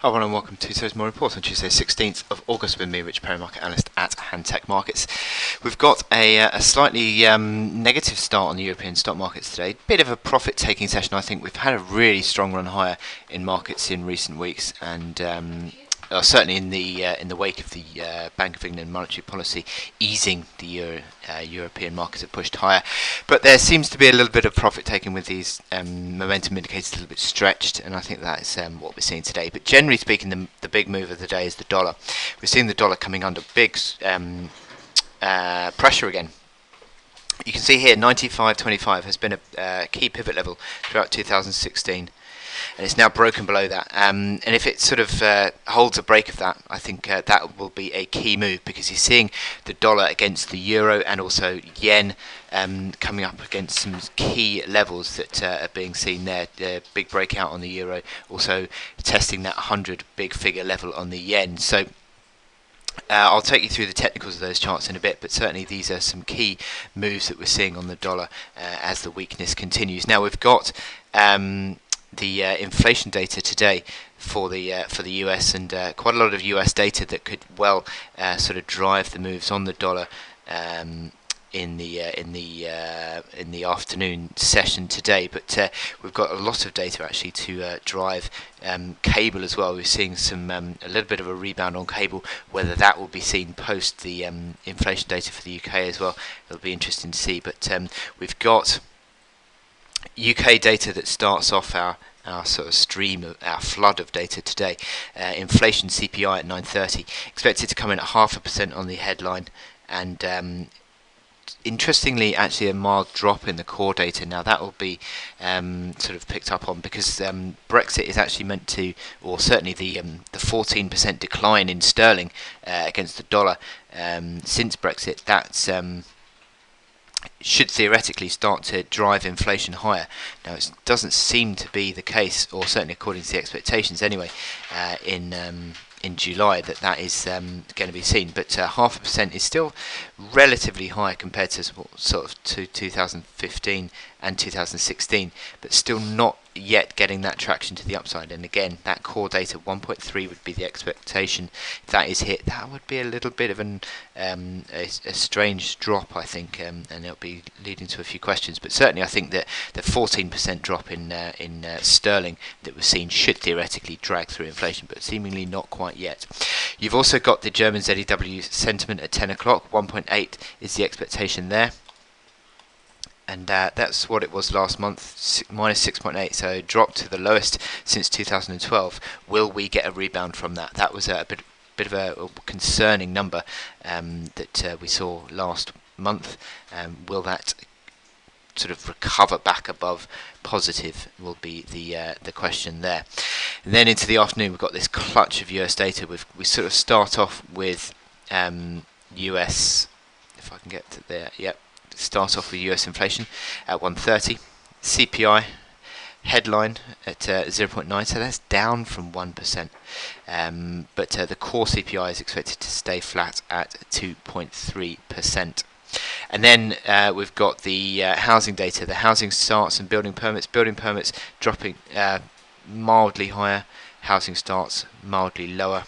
Hello and welcome to today's Morning Report on Tuesday 16th of August with me, Rich Perry, market analyst at Hantech Markets. We've got a slightly negative start on the European stock markets today. Bit of a profit-taking session. I think we've had a really strong run higher in markets in recent weeks, and certainly in the wake of the Bank of England monetary policy easing, the European markets have pushed higher. But there seems to be a little bit of profit taking with these momentum indicators a little bit stretched, and I think that's what we're seeing today. But generally speaking, the big move of the day is the dollar. We're seeing the dollar coming under big pressure again. You can see here 95.25 has been a key pivot level throughout 2016. And it's now broken below that. And if it sort of holds a break of that, I think that will be a key move, because you're seeing the dollar against the euro and also yen coming up against some key levels that are being seen there. Big breakout on the euro, also testing that 100 big figure level on the yen. So I'll take you through the technicals of those charts in a bit, but certainly these are some key moves that we're seeing on the dollar as the weakness continues. Now we've got the inflation data today for the US, and quite a lot of US data that could well sort of drive the moves on the dollar in the afternoon session today. But we've got a lot of data actually to drive cable as well. We're seeing some a little bit of a rebound on cable. Whether that will be seen post the inflation data for the UK as well, it'll be interesting to see. But we've got UK data that starts off our sort of stream of our flood of data today. Inflation CPI at 9:30, expected to come in at 0.5% on the headline, and interestingly, actually a mild drop in the core data. Now that will be sort of picked up on, because Brexit is actually meant to, or certainly the 14% decline in sterling against the dollar since Brexit. That's should theoretically start to drive inflation higher. Now it doesn't seem to be the case, or certainly according to the expectations anyway, in July that is going to be seen. But 0.5% is still relatively high compared to sort of to 2015 and 2016, but still not yet getting that traction to the upside. And again, that core data 1.3 would be the expectation. If that is hit, that would be a little bit of a strange drop, I think, and it'll be leading to a few questions. But certainly, I think that the 14% drop in sterling that we've seen should theoretically drag through inflation, but seemingly not quite yet. You've also got the German ZEW sentiment at 10 o'clock. 1.8 is the expectation there. And that's what it was last month, minus 6.8, so dropped to the lowest since 2012. Will we get a rebound from that? That was a bit of a concerning number that we saw last month. Will that sort of recover back above positive will be the question there. And then into the afternoon, we've got this clutch of US data. We sort of start off with US, if I can get to there, yep. Start off with US inflation at 1.30, CPI headline at 0.9, so that's down from 1%. But the core CPI is expected to stay flat at 2.3%. And then we've got the housing data, the housing starts and building permits. Building permits dropping mildly higher, housing starts mildly lower.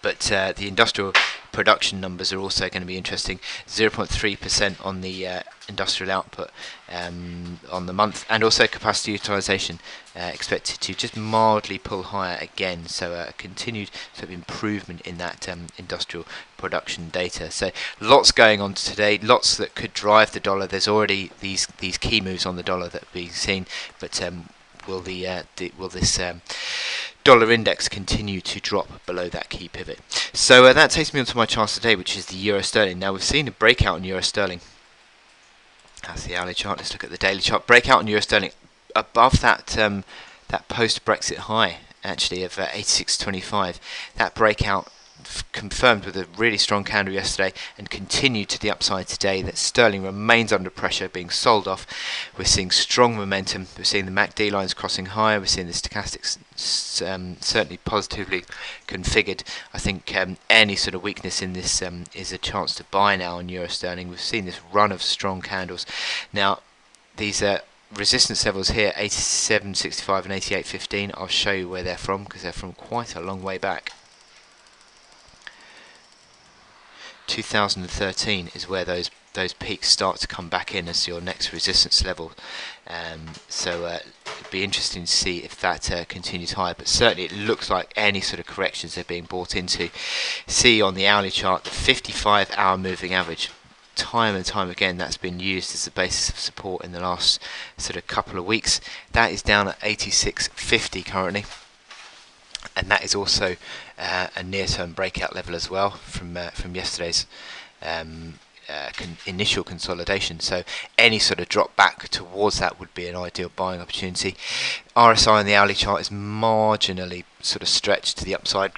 But the industrial production numbers are also going to be interesting. 0.3% on the industrial output on the month, and also capacity utilisation expected to just mildly pull higher again. So a continued sort of improvement in that industrial production data. So lots going on today, lots that could drive the dollar. There's already these key moves on the dollar that are being seen, but will this dollar index continue to drop below that key pivot? So that takes me on to my chart today, which is the euro sterling. Now we've seen a breakout in euro sterling. That's the hourly chart. Let's look at the daily chart. Breakout in euro sterling above that that post Brexit high actually of 86.25. That breakout confirmed with a really strong candle yesterday and continued to the upside today. That sterling remains under pressure, being sold off. We're seeing strong momentum. We're seeing the MACD lines crossing higher. We're seeing the stochastics certainly positively configured. I think any sort of weakness in this is a chance to buy now on euro sterling. We've seen this run of strong candles. Now these are resistance levels here, 87.65 and 88.15. I'll show you where they're from because they're from quite a long way back. 2013 is where those peaks start to come back in as your next resistance level. So it'd be interesting to see if that continues higher, but certainly it looks like any sort of corrections are being bought into. See on the hourly chart the 55-hour moving average. Time and time again that's been used as the basis of support in the last sort of couple of weeks. That is down at 86.50 currently, and that is also a near-term breakout level as well from yesterday's initial consolidation. So any sort of drop back towards that would be an ideal buying opportunity. RSI on the hourly chart is marginally sort of stretched to the upside.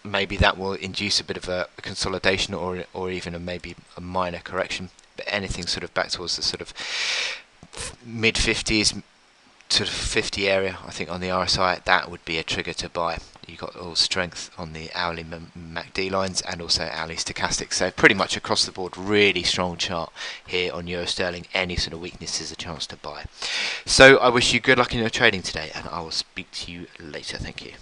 Maybe that will induce a bit of a consolidation or even maybe a minor correction, but anything sort of back towards the sort of mid 50s, sort of 50 area, I think on the RSI, that would be a trigger to buy. You've got all strength on the hourly MACD lines and also hourly stochastics. So pretty much across the board, really strong chart here on Euro Sterling. Any sort of weakness is a chance to buy. So I wish you good luck in your trading today, and I will speak to you later. Thank you.